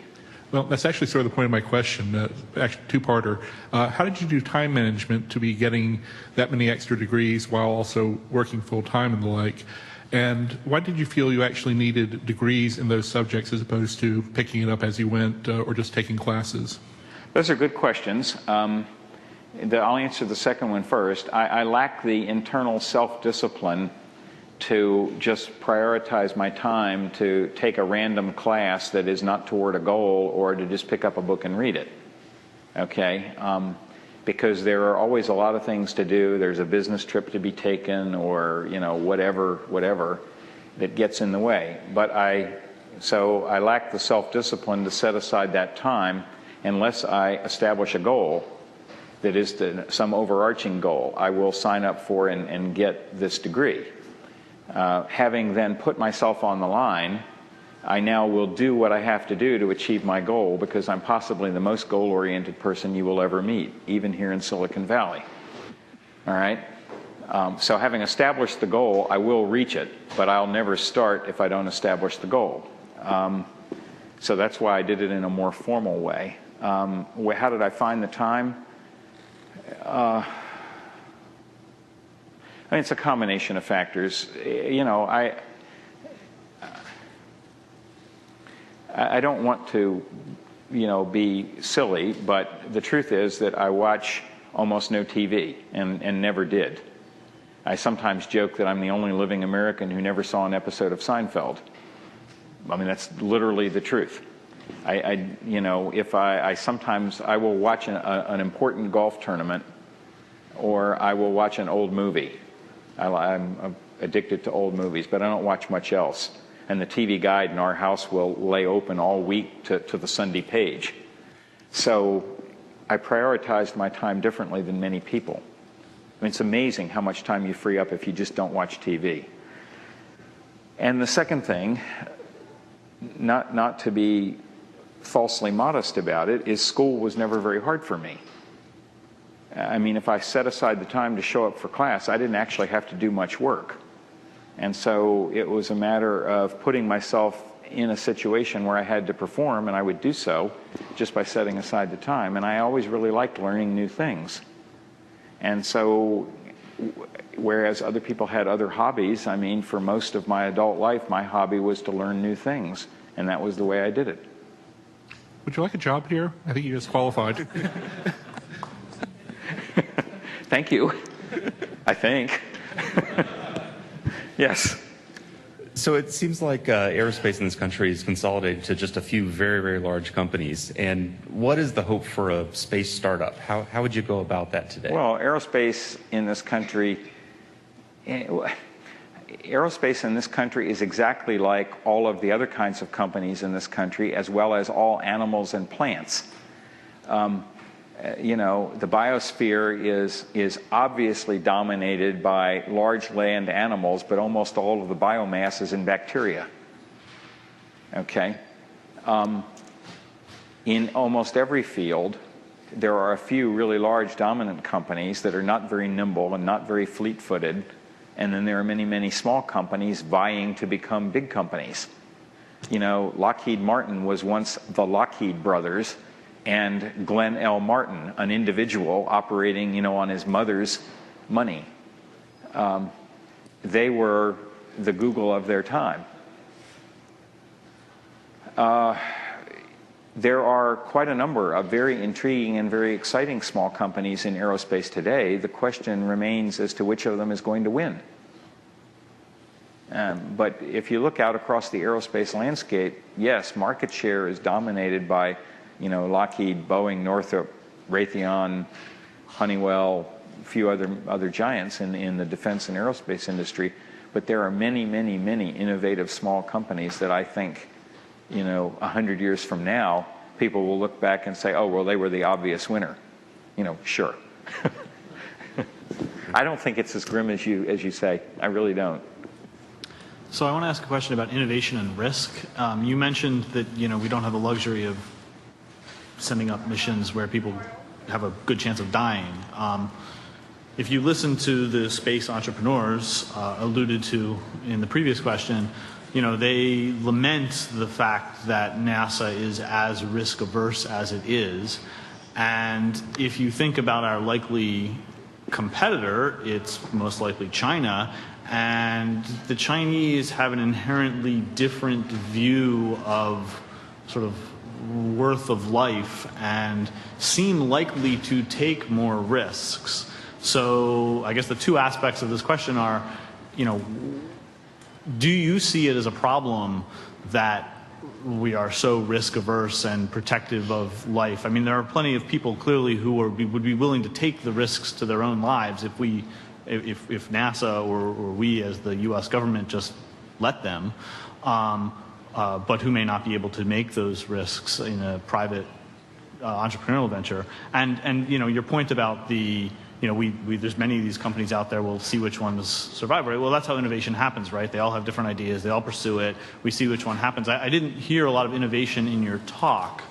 Well, that's actually sort of the point of my question, actually two-parter. How did you do time management to be getting that many extra degrees while also working full-time and the like? And why did you feel you actually needed degrees in those subjects as opposed to picking it up as you went or just taking classes? Those are good questions. I'll answer the second one first. I lack the internal self-discipline to just prioritize my time to take a random class that is not toward a goal or to just pick up a book and read it. Okay? Because there are always a lot of things to do. There's a business trip to be taken or, whatever that gets in the way. So I lack the self-discipline to set aside that time unless I establish a goal that is some overarching goal I will sign up for and get this degree. Having then put myself on the line, I now will do what I have to do to achieve my goal because I'm possibly the most goal-oriented person you will ever meet, even here in Silicon Valley. All right? So having established the goal, I will reach it, but I'll never start if I don't establish the goal. So that's why I did it in a more formal way. How did I find the time? It's a combination of factors. I don't want to, be silly, but the truth is that I watch almost no TV and never did. I sometimes joke that I'm the only living American who never saw an episode of Seinfeld. That's literally the truth. Sometimes I will watch an important golf tournament or I will watch an old movie. I'm addicted to old movies, but I don't watch much else. And the TV guide in our house will lay open all week to the Sunday page. So I prioritized my time differently than many people. It's amazing how much time you free up if you just don't watch TV. And the second thing, not to be falsely modest about it, is school was never very hard for me. If I set aside the time to show up for class, I didn't actually have to do much work. And so it was a matter of putting myself in a situation where I had to perform, and I would do so just by setting aside the time. And I always really liked learning new things. And so, whereas other people had other hobbies, I mean, for most of my adult life, my hobby was to learn new things. And that was the way I did it. Would you like a job here? I think you just qualified. Thank you. I think. Yes. So it seems like aerospace in this country is consolidated to just a few very, very large companies. And what is the hope for a space startup? How would you go about that today? Well, aerospace in this country is exactly like all of the other kinds of companies in this country, as well as all animals and plants. You know, the biosphere is obviously dominated by large land animals, but almost all of the biomass is in bacteria. Okay? In almost every field, there are a few really large dominant companies that are not very nimble and not very fleet-footed, and then there are many, many small companies vying to become big companies. You know, Lockheed Martin was once the Lockheed brothers, and Glenn L. Martin, an individual operating, you know, on his mother's money. They were the Google of their time. There are quite a number of very intriguing and very exciting small companies in aerospace today. The question remains as to which of them is going to win. But if you look out across the aerospace landscape, yes, market share is dominated by, you know, Lockheed, Boeing, Northrop, Raytheon, Honeywell, a few other giants in the defense and aerospace industry. But there are many, many, many innovative small companies that I think, you know, 100 years from now, people will look back and say, oh, well, they were the obvious winner. You know, sure. I don't think it's as grim as you say. I really don't. So I want to ask a question about innovation and risk. You mentioned that, you know, we don't have the luxury of sending up missions where people have a good chance of dying. If you listen to the space entrepreneurs alluded to in the previous question, you know, they lament the fact that NASA is as risk averse as it is. And if you think about our likely competitor, it's most likely China. And the Chinese have an inherently different view of sort of worth of life and seem likely to take more risks. So I guess the two aspects of this question are, you know, do you see it as a problem that we are so risk averse and protective of life? I mean, there are plenty of people clearly who would be willing to take the risks to their own lives if NASA or we as the U.S. government just let them, but who may not be able to make those risks in a private entrepreneurial venture. And you know, your point about the, you know, there's many of these companies out there, we'll see which ones survive, right? Well, that's how innovation happens, right? They all have different ideas, they all pursue it, we see which one happens. I didn't hear a lot of innovation in your talk.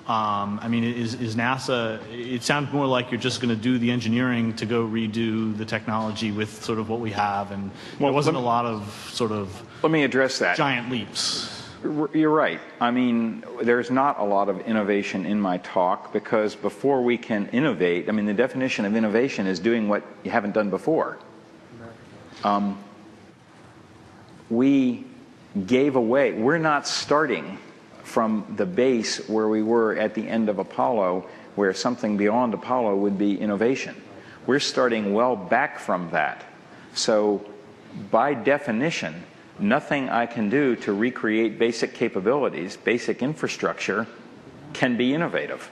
I mean, is NASA, it sounds more like you're just going to do the engineering to go redo the technology with sort of what we have, and there wasn't a lot of sort of, let me address that. Giant leaps. You're right. I mean, there's not a lot of innovation in my talk because before we can innovate, I mean, the definition of innovation is doing what you haven't done before. We gave away, we're not starting from the base where we were at the end of Apollo, where something beyond Apollo would be innovation. We're starting well back from that. So by definition, nothing I can do to recreate basic capabilities, basic infrastructure, can be innovative.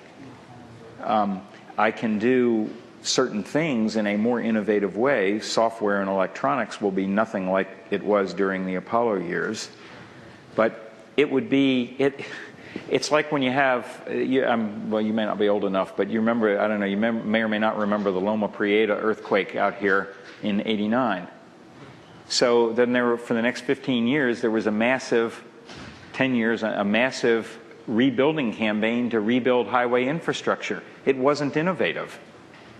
I can do certain things in a more innovative way. Software and electronics will be nothing like it was during the Apollo years. But it would be, it's like when you have, well, you may not be old enough, but you remember, I don't know, you may or may not remember the Loma Prieta earthquake out here in '89. So then for the next 15 years, there was a massive, 10 years, a massive rebuilding campaign to rebuild highway infrastructure. It wasn't innovative.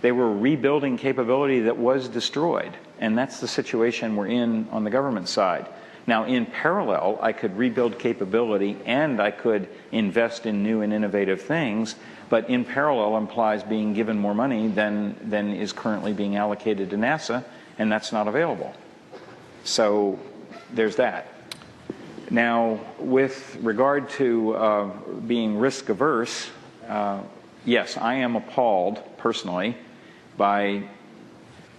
They were rebuilding capability that was destroyed. And that's the situation we're in on the government side. Now, in parallel, I could rebuild capability and I could invest in new and innovative things, but in parallel implies being given more money than is currently being allocated to NASA, and that's not available. So there's that. Now, with regard to being risk averse, yes, I am appalled personally by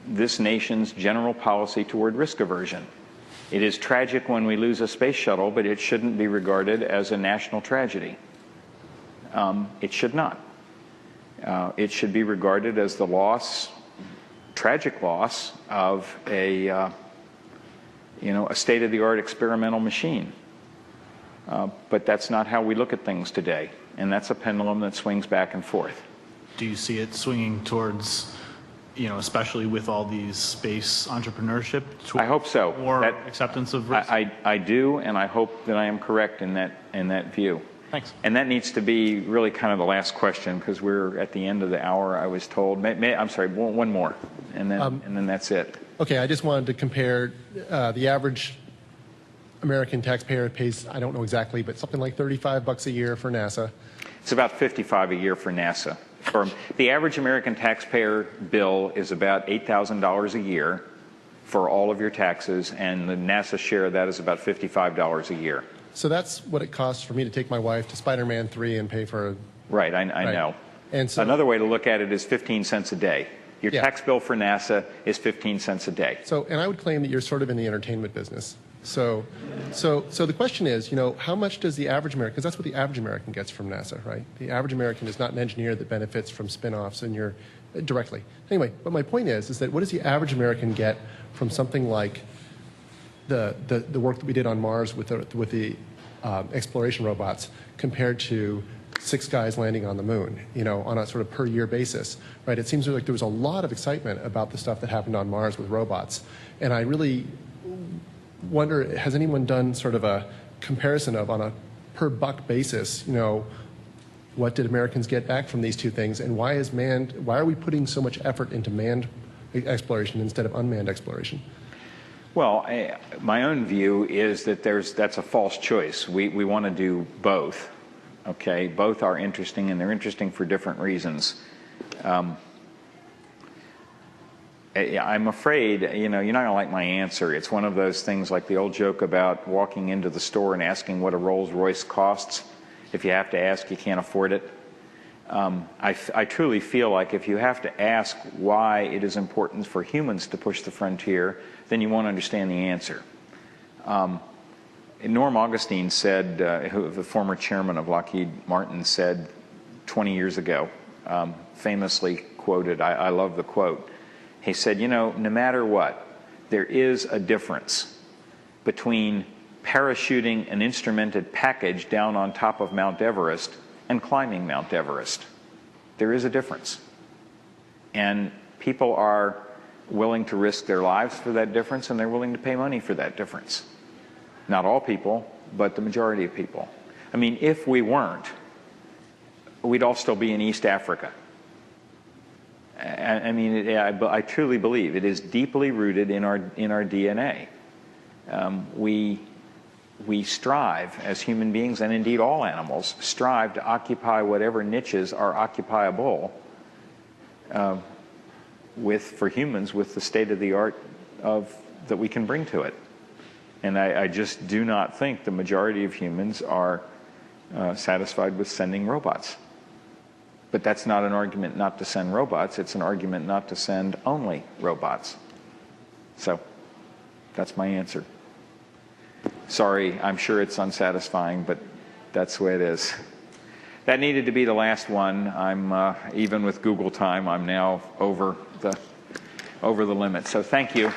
this nation's general policy toward risk aversion. It is tragic when we lose a space shuttle, but it shouldn't be regarded as a national tragedy. It should not. It should be regarded as the loss, tragic loss, of a state-of-the-art experimental machine. But that's not how we look at things today, and that's a pendulum that swings back and forth. Do you see it swinging towards, especially with all these space entrepreneurship? I hope so. More acceptance of risk? I do, and I hope that I am correct in that view. Thanks. And that needs to be really kind of the last question, because we're at the end of the hour, I was told. I'm sorry, one more, and then that's it. Okay, I just wanted to compare the average American taxpayer pays, I don't know exactly, but something like $35 a year for NASA. It's about $55 a year for NASA. The average American taxpayer bill is about $8,000 a year for all of your taxes, and the NASA share of that is about $55 a year. So that's what it costs for me to take my wife to Spider-Man 3 and pay for a... Right, I know. And so, another way to look at it is 15 cents a day. Your tax bill for NASA is 15 cents a day. So, and I would claim that you're sort of in the entertainment business. So the question is, how much does the average American, because that's what the average American gets from NASA, right? The average American is not an engineer that benefits from spin-offs and you're directly. Anyway, but my point is that what does the average American get from something like the work that we did on Mars with the exploration robots compared to 6 guys landing on the moon, on a sort of per year basis, right? It seems like there was a lot of excitement about the stuff that happened on Mars with robots. And I really wonder, has anyone done sort of a comparison of, on a per buck basis, what did Americans get back from these two things, and why are we putting so much effort into manned exploration instead of unmanned exploration? Well, my own view is that that's a false choice. We want to do both. Okay, both are interesting, and they're interesting for different reasons. I'm afraid, you're not going to like my answer. It's one of those things like the old joke about walking into the store and asking what a Rolls Royce costs. If you have to ask, you can't afford it. I truly feel like if you have to ask why it is important for humans to push the frontier, then you won't understand the answer. Norm Augustine said, the former chairman of Lockheed Martin, said 20 years ago, famously quoted, I love the quote, he said, no matter what, there is a difference between parachuting an instrumented package down on top of Mount Everest and climbing Mount Everest. There is a difference. And people are willing to risk their lives for that difference, and they're willing to pay money for that difference. Not all people, but the majority of people. I mean, if we weren't, we'd all still be in East Africa. I truly believe it is deeply rooted in our DNA. We strive as human beings, and indeed all animals, strive to occupy whatever niches are occupiable for humans with the state-of-the-art that we can bring to it. And I just do not think the majority of humans are satisfied with sending robots. But that's not an argument not to send robots. It's an argument not to send only robots. So that's my answer. Sorry, I'm sure it's unsatisfying, but that's the way it is. That needed to be the last one. I'm even with Google time, I'm now over the limit. So thank you.